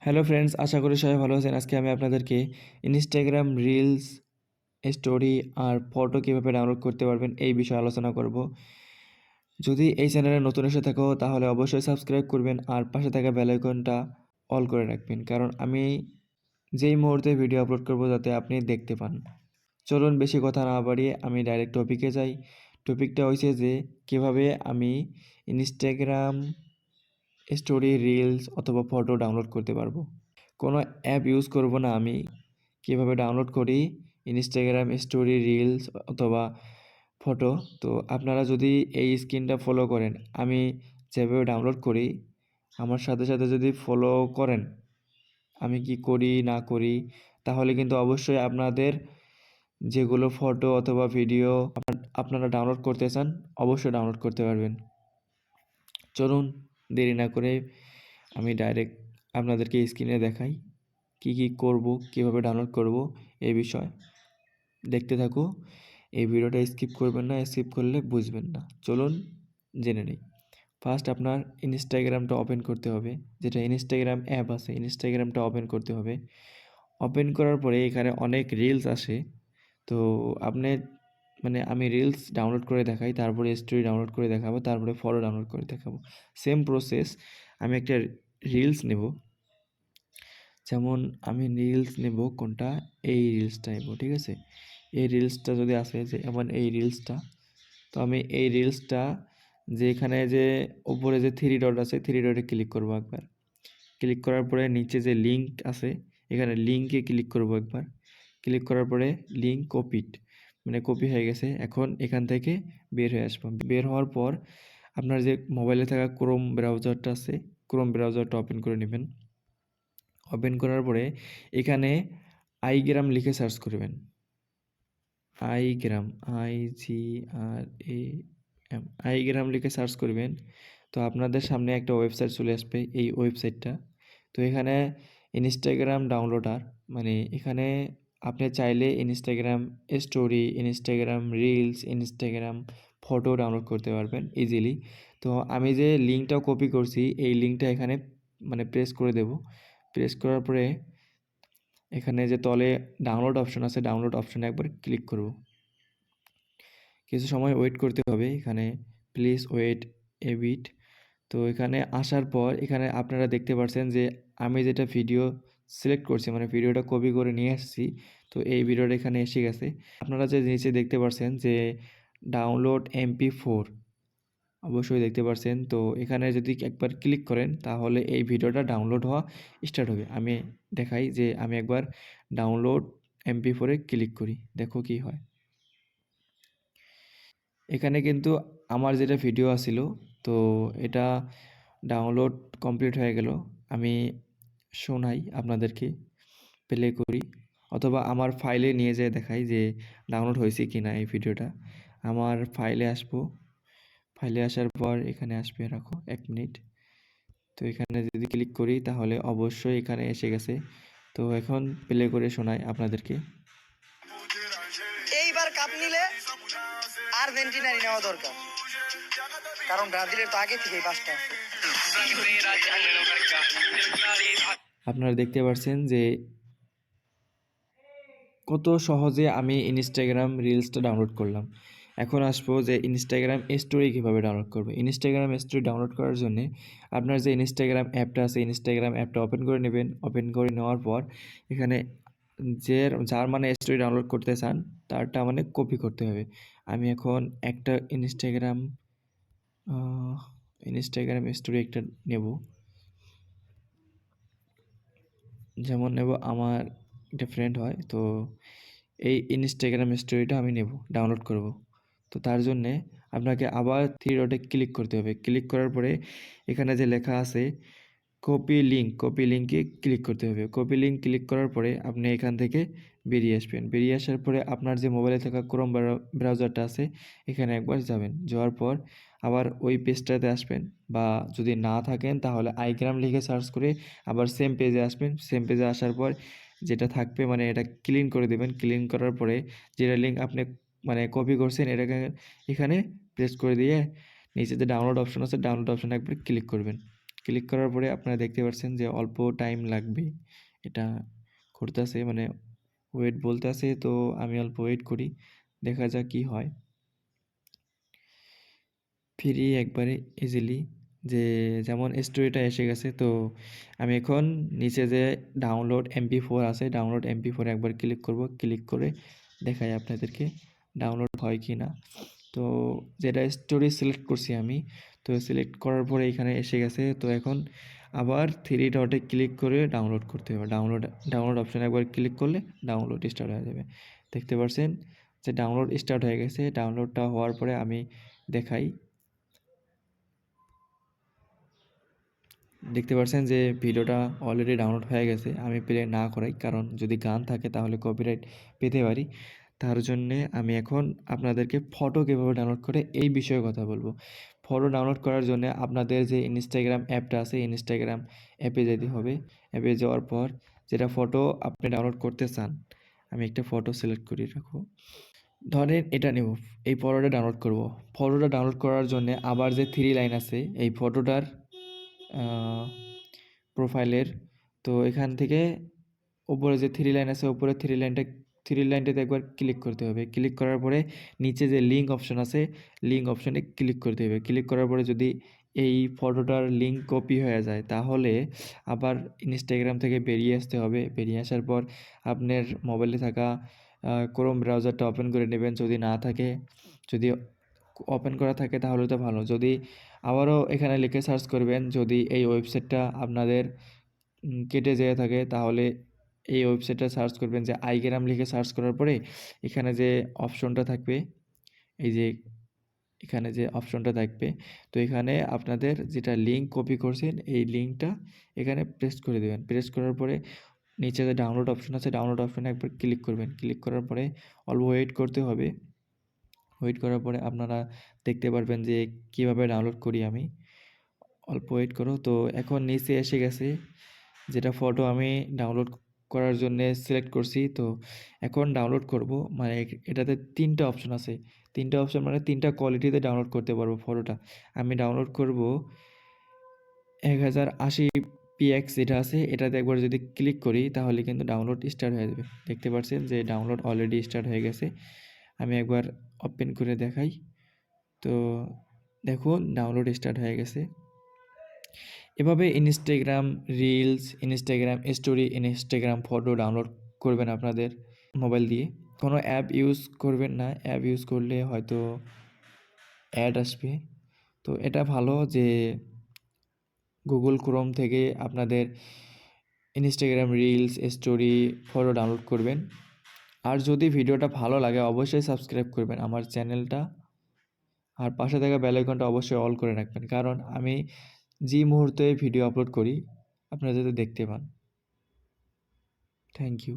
Hello friends, আশা করি সবাই ভালো আছেন। আজকে আমি আপনাদেরকে ইনস্টাগ্রাম রিলস, স্টোরি আর ফটো কীভাবে ডাউনলোড করতে পারবেন এই বিষয়ে আলোচনা করব। যদি এই চ্যানেলে নতুন এসে থাকো তাহলে অবশ্যই সাবস্ক্রাইব করবেন আর পাশে থাকা বেল আইকনটা অল করে রাখবেন, কারণ আমি যেই মুহূর্তে ভিডিও আপলোড করব যাতে আপনি দেখতে পান। চলুন বেশি কথা না বাড়িয়ে আমি ডাইরেক্ট টপিকে যাই। টপিকটা হয়েছে যে কীভাবে আমি ইনস্টাগ্রাম স্টোরি, রিলস অথবা ফটো ডাউনলোড করতে পারবো। কোনো অ্যাপ ইউজ করব না আমি। কিভাবে ডাউনলোড করি ইনস্টাগ্রাম স্টোরি, রিলস অথবা ফটো। তো আপনারা যদি এই স্ক্রিনটা ফলো করেন, আমি যেভাবে ডাউনলোড করি আমার সাথে সাথে যদি ফলো করেন আমি কি করি না করি, তাহলে কিন্তু অবশ্যই আপনাদের যেগুলো ফটো অথবা ভিডিও আপনারা ডাউনলোড করতে চান অবশ্যই ডাউনলোড করতে পারবেন। চলুন দেরি না করে আমি ডাইরেক্ট আপনাদেরকে স্ক্রিনে দেখাই কি করব, কিভাবে ডাউনলোড করব এই বিষয়। দেখতে থাকো, এই ভিডিওটা স্কিপ করবেন না, স্কিপ করলে বুঝবেন না। চলুন জেনে নিই। ফার্স্ট আপনার ইনস্টাগ্রামটা ওপেন করতে হবে, যেটা ইনস্টাগ্রাম অ্যাপ আছে ইনস্টাগ্রামটা ওপেন করতে হবে। ওপেন করার পরে এখানে অনেক রিলস আসে। তো আপনি আমি রিলস ডাউনলোড করে দেখাই, তারপরে স্টোরি ডাউনলোড করে দেখাবো, তারপরে ফটো ডাউনলোড করে দেখাবো। Same process. আমি একটা রিলস নেব, যেমন আমি রিলস নেব কোনটা, এই রিলসটা নেব, ঠিক আছে। এই রিলসটা যদি আসে যে এমন এই রিলসটা, তো আমি এই রিলসটা যে এখানে যে উপরে যে থ্রি ডট আছে থ্রি ডটে ক্লিক করব একবার। ক্লিক করার পরে নিচে যে লিঙ্ক আছে এখানে লিঙ্কে ক্লিক করব একবার। ক্লিক করার পরে লিঙ্ক কপিড, কপি হয়ে গেছে। এখন এখান থেকে বের হয়ে আসবো। বের হওয়ার পর আপনার যে মোবাইলে থাকা ক্রোম ব্রাউজারটা আছে ক্রোম ব্রাউজারটা ওপেন করে নেবেন। ওপেন করার পরে এখানে আইগ্রাম লিখে সার্চ করবেন। আইগ্রাম, IGRAM, আইগ্রাম লিখে সার্চ করবেন। তো আপনাদের সামনে একটা ওয়েবসাইট চলে আসবে, এই ওয়েবসাইটটা। তো এখানে ইনস্টাগ্রাম ডাউনলোডার, এখানে আপনি চাইলে Instagram story, Instagram reels, Instagram photo download করতে পারবেন ইজিলি। তো আমি যে লিঙ্কটা কপি করছি এই লিঙ্কটা এখানে প্রেস করে দেব। প্রেস করার পরে এখানে যে তলে ডাউনলোড অপশন আছে ডাউনলোড অপশনে একবার ক্লিক করব। কিছু সময় ওয়েট করতে হবে এখানে, প্লিজ ওয়েট এ বিট। তো এখানে আসার পর এখানে আপনারা দেখতে পাচ্ছেন যে আমি যেটা ভিডিও সিলেক্ট করছি, ভিডিওটা কপি করে নিয়ে আসছি, তো এই ভিডিওটা এখানে এসে গেছে। আপনারা যে নিচে দেখতে পাচ্ছেন যে ডাউনলোড MP4, অবশ্যই দেখতে পাচ্ছেন। তো এখানে যদি একবার ক্লিক করেন তাহলে এই ভিডিওটা ডাউনলোড হওয়া স্টার্ট হবে। আমি দেখাই যে আমি একবার ডাউনলোড MP4-এ ক্লিক করি, দেখো কি হয়। এখানে কিন্তু আমার যেটা ভিডিও আছিল, তো এটা ডাউনলোড কমপ্লিট হয়ে গেল। আমি শোনাই আপনাদেরকে, প্লে করি, অথবা আমার ফাইলে নিয়ে যেয়ে দেখাই যে ডাউনলোড হয়েছে কি না এই ভিডিওটা। আমার ফাইলে আসবো, ফাইলে আসার পর এখানে আসবে, রাখো 1 মিনিট। তো এখানে যদি ক্লিক করি তাহলে অবশ্যই এখানে এসে গেছে। তো এখন প্লে করে শোনাই আপনাদেরকে। এইবার কাপ নিলে আর্জেন্টিনারই নেওয়া দরকার, কারণ ব্রাজিলের তো আগে থেকেই 5টা আছে। আপনারা দেখতে পাচ্ছেন যে কত সহজে আমি ইনস্টাগ্রাম রিলসটা ডাউনলোড করলাম। এখন আসবো যে ইনস্টাগ্রাম স্টোরি কীভাবে ডাউনলোড করবো। ইনস্টাগ্রাম স্টোরি ডাউনলোড করার জন্যে আপনার যে ইনস্টাগ্রাম অ্যাপটা আছে ইনস্টাগ্রাম অ্যাপটা ওপেন করে নেবেন। ওপেন করে নেওয়ার পর এখানে যার স্টোরি ডাউনলোড করতে চান তারটা কপি করতে হবে। আমি এখন একটা ইনস্টাগ্রাম স্টোরি একটা নেব, যেমন নেব আমার একটা ফ্রেন্ড হয়, তো এই ইনস্টাগ্রাম স্টোরিটা আমি নেব, ডাউনলোড করব। তো তার জন্যে আপনাকে আবার থ্রি ডটে ক্লিক করতে হবে। ক্লিক করার পরে এখানে যে লেখা আছে কপি লিঙ্ক, কপি লিঙ্কে ক্লিক করতে হবে। কপি লিঙ্ক ক্লিক করার পরে আপনি এখান থেকে বেরিয়ে আসবেন। বেরিয়ে আসার পরে আপনার যে মোবাইলে থাকা ক্রোম ব্রাউজারটা আছে এখানে একবার যাবেন। যাওয়ার পর আবার ওই পেজটাতে আসবেন, বা যদি না থাকেন তাহলে আইগ্রাম লিখে সার্চ করে আবার সেম পেজে আসবেন। সেম পেজে আসার পর যেটা থাকবে এটা ক্লিন করে দেবেন। ক্লিন করার পরে যেটা লিঙ্ক আপনি কপি করছেন এটাকে এখানে প্রেস করে দিয়ে নিচে যে ডাউনলোড অপশন আছে ডাউনলোড অপশনে একবার ক্লিক করবেন। ক্লিক করার পরে আপনারা দেখতে পাচ্ছেন যে অল্প টাইম লাগবে। এটা ঘুরতেছে মানে ওয়েট বলতেছে, তো আমি অল্প ওয়েট করি। দেখা যাক কি হয়। ফ্রি একবারে ইজিলি যে যেমন স্টোরিটা এসে গেছে, তো আমি এখন নিচে যে ডাউনলোড MP4 আছে, ডাউনলোড MP4 একবার ক্লিক করব। ক্লিক করে দেখাই আপনাদেরকে ডাউনলোড হয় কি না। তো যেটা স্টোরি সিলেক্ট করছি আমি, তো সিলেক্ট করার পরে এখানে এসে গেছে। তো এখন আবার থ্রি ডটে ক্লিক করে ডাউনলোড করতে হবে। ডাউনলোড অপশানে একবার ক্লিক করলে ডাউনলোড স্টার্ট হয়ে যাবে। দেখতে পাচ্ছেন যে ডাউনলোড স্টার্ট হয়ে গেছে। ডাউনলোডটা হওয়ার পরে আমি দেখাই। দেখতে পাচ্ছেন যে ভিডিওটা অলরেডি ডাউনলোড হয়ে গেছে। আমি প্লে না করাই, কারণ যদি গান থাকে তাহলে কপিরাইট পেতে পারি। তার জন্যে আমি এখন আপনাদেরকে ফটো কীভাবে ডাউনলোড করে এই বিষয়ে কথা বলবো। ফটো ডাউনলোড করার জন্য আপনাদের যে ইনস্টাগ্রাম অ্যাপটা আছে, ইনস্টাগ্রাম অ্যাপে যেতে হবে। অ্যাপে যাওয়ার পর যেটা ফটো আপনি ডাউনলোড করতে চান, আমি একটা ফটো সিলেক্ট করে রাখবো। ধরেন এটা নেব, এই ফটোটা ডাউনলোড করব। ফটোটা ডাউনলোড করার জন্যে আবার যে থ্রি লাইন আছে এই ফটোটার প্রোফাইলের, তো এখান থেকে উপরে যে থ্রি লাইন আছে, উপরে থ্রি লাইনটাতে একবার ক্লিক করতে হবে। ক্লিক করার পরে নিচে যে লিঙ্ক অপশন আছে, লিঙ্ক অপশনে ক্লিক করতে হবে। ক্লিক করার পরে যদি এই ফটোটার লিঙ্ক কপি হয়ে যায়, তাহলে আবার ইনস্টাগ্রাম থেকে বেরিয়ে আসতে হবে। বেরিয়ে আসার পর আপনার মোবাইলে থাকা ক্রোম ব্রাউজারটা ওপেন করে নেবেন। যদি না থাকে, যদি ওপেন করা থাকে তাহলে তো ভালো। যদি আবারও এখানে লিখে সার্চ করবেন, যদি এই ওয়েবসাইটটা আপনাদের কেটে যেয়ে থাকে, তাহলে এই ওয়েবসাইটটা সার্চ করবেন যে আইগ্রাম লিখে সার্চ করার পরে এখানে যে অপশনটা থাকবে, এই যে এখানে যে অপশনটা থাকবে, তো এখানে আপনাদের যেটা লিঙ্ক কপি করছেন এই লিঙ্কটা এখানে প্রেস করে দেবেন। প্রেস করার পরে নিচে যে ডাউনলোড অপশন আছে, ডাউনলোড অপশনে একবার ক্লিক করবেন। ক্লিক করার পরে অল্প ওয়েট করতে হবে। ওয়েট করার পরে আপনারা দেখতে পারবেন যে কিভাবে ডাউনলোড করি আমি। অল্প ওয়েট করো। তো এখন নিচে এসে গেছে, যেটা ফটো আমি ডাউনলোড করার জন্যে সিলেক্ট করছি। তো এখন ডাউনলোড করব, মানে এটাতে ৩টা অপশন আছে। ৩টা অপশন মানে ৩টা কোয়ালিটিতে ডাউনলোড করতে পারবো ফটোটা। আমি ডাউনলোড করব 1080px যেটা আছে, এটাতে একবার যদি ক্লিক করি তাহলে কিন্তু ডাউনলোড স্টার্ট হয়ে যাবে। দেখতে পাচ্ছেন যে ডাউনলোড অলরেডি স্টার্ট হয়ে গেছে। আমি একবার ওপেন করে দেখাই। তো দেখুন ডাউনলোড স্টার্ট হয়ে গেছে। এভাবে Instagram reels, Instagram story, Instagram photo download করবেন আপনাদের মোবাইল দিয়ে। কোনো অ্যাপ ইউজ করবেন না। অ্যাপ ইউজ করলে হয়তো অ্যাড আসবে। তো এটা ভালো যে গুগল ক্রোম থেকে আপনাদের Instagram reels, story, photo download করবেন। আর যদি ভিডিওটা ভালো লাগে অবশ্যই সাবস্ক্রাইব করবেন আমার চ্যানেলটা। আর পাশে থাকা বেল আইকনটা অবশ্যই অল করে রাখবেন, কারণ আমি যে মুহূর্তে ভিডিও আপলোড করি আপনারা যাতে দেখতে পান। Thank you.